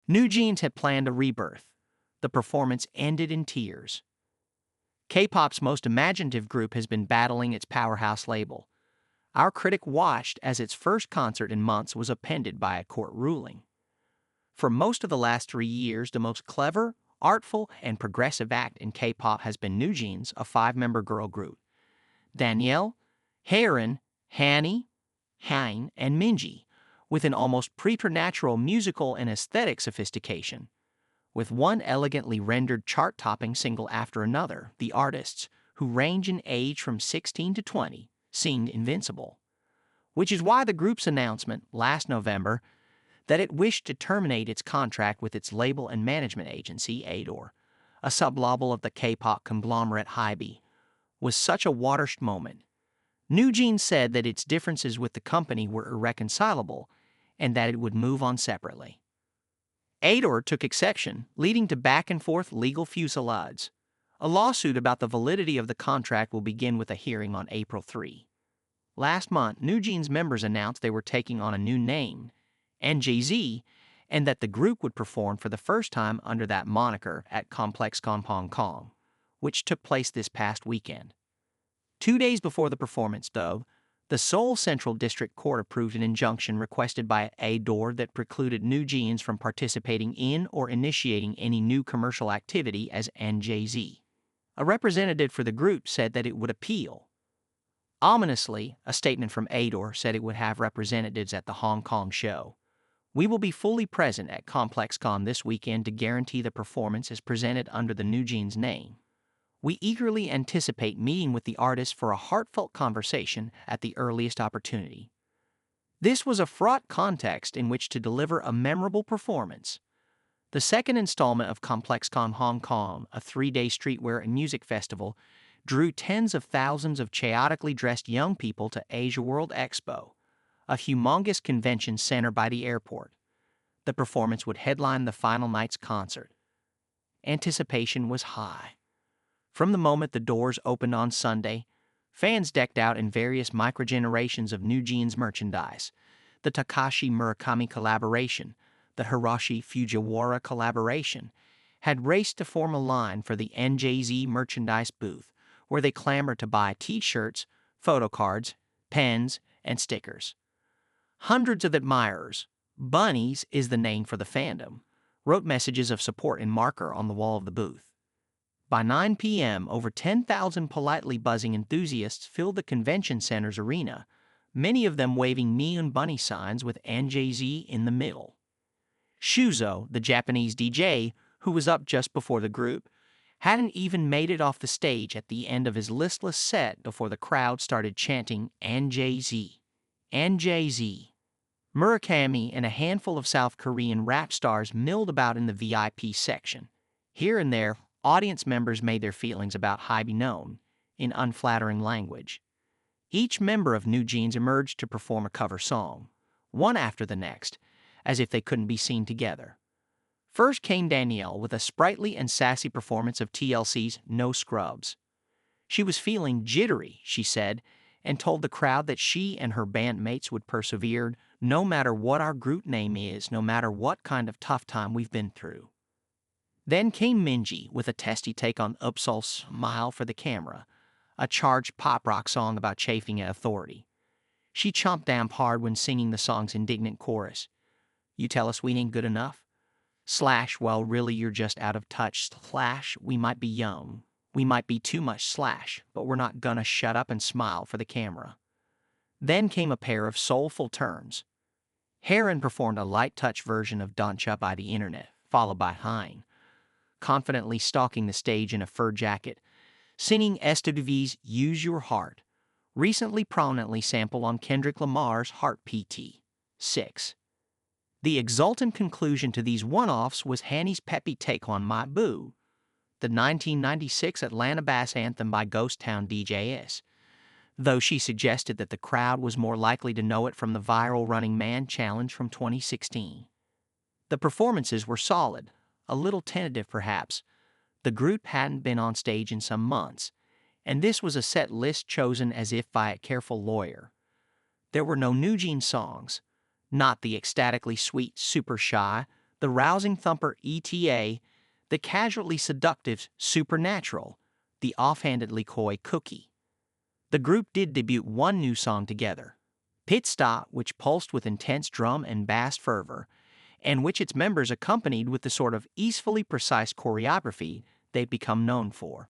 NewJeans had planned a rebirth. The performance ended in tears. K-pop's most imaginative group has been battling its powerhouse label. Our critic watched as its first concert in months was upended by a court ruling. For most of the last 3 years, the most clever, artful, and progressive act in K-pop has been NewJeans, a 5-member girl group. Danielle, Haerin, Hanni, Hyein and Minji, with an almost preternatural musical and aesthetic sophistication. With one elegantly rendered chart-topping single after another, the artists, who range in age from 16 to 20, seemed invincible. Which is why the group's announcement last November that it wished to terminate its contract with its label and management agency, Ador, a sublabel of the K-pop conglomerate Hybe, was such a watershed moment. NewJeans said that its differences with the company were irreconcilable and that it would move on separately. Ador took exception, leading to back-and-forth legal fusillades. A lawsuit about the validity of the contract will begin with a hearing on April 3. Last month, NewJeans members announced they were taking on a new name, NJZ, and that the group would perform for the first time under that moniker at ComplexCon Hong Kong, which took place this past weekend. 2 days before the performance, though, the Seoul Central District Court approved an injunction requested by Ador that precluded NewJeans from participating in or initiating any new commercial activity as NJZ. A representative for the group said that it would appeal. Ominously, a statement from Ador said it would have representatives at the Hong Kong show. We will be fully present at ComplexCon this weekend to guarantee the performance is presented under the NewJeans name. We eagerly anticipate meeting with the artists for a heartfelt conversation at the earliest opportunity. This was a fraught context in which to deliver a memorable performance. The second installment of ComplexCon Hong Kong, a 3-day streetwear and music festival, drew tens of thousands of chaotically dressed young people to Asia World Expo, a humongous convention center by the airport. The performance would headline the final night's concert. Anticipation was high. From the moment the doors opened on Sunday, fans decked out in various microgenerations of NewJeans merchandise, the Takashi Murakami collaboration, the Hiroshi Fujiwara collaboration, had raced to form a line for the NJZ merchandise booth, where they clamored to buy t-shirts, photo cards, pens, and stickers. Hundreds of admirers, bunnies is the name for the fandom, wrote messages of support in marker on the wall of the booth. By 9 p.m., over 10,000 politely buzzing enthusiasts filled the convention center's arena, many of them waving neon bunny signs with NJZ in the middle. Shuzo, the Japanese DJ, who was up just before the group, hadn't even made it off the stage at the end of his listless set before the crowd started chanting NJZ. NJZ. Murakami and a handful of South Korean rap stars milled about in the VIP section. Here and there, audience members made their feelings about Hybe known in unflattering language. Each member of NewJeans emerged to perform a cover song, one after the next, as if they couldn't be seen together. First came Danielle with a sprightly and sassy performance of TLC's No Scrubs. She was feeling jittery, she said, and told the crowd that she and her bandmates would persevere no matter what our group name is, no matter what kind of tough time we've been through. Then came Minji with a testy take on Upsol's Smile for the Camera, a charged pop rock song about chafing at authority. She chomped down hard when singing the song's indignant chorus. You tell us we ain't good enough? / well really you're just out of touch. / we might be young. We might be too much / but we're not gonna shut up and smile for the camera. Then came a pair of soulful turns. Haerin performed a light-touch version of Doncha by the Internet, followed by Hyein, confidently stalking the stage in a fur jacket, singing SWV's Use Your Heart, recently prominently sampled on Kendrick Lamar's Heart PT. 6. The exultant conclusion to these one-offs was Hanni's peppy take on My Boo, the 1996 Atlanta bass anthem by Ghost Town DJs, though she suggested that the crowd was more likely to know it from the viral Running Man challenge from 2016. The performances were solid, a little tentative perhaps. The group hadn't been on stage in some months, and this was a set list chosen as if by a careful lawyer. There were no NewJeans songs, not the ecstatically sweet Super Shy, the rousing thumper ETA, the casually seductive Supernatural, the offhandedly coy Cookie. The group did debut one new song together, Pit Stop, which pulsed with intense drum and bass fervor, and which its members accompanied with the sort of easefully precise choreography they've become known for.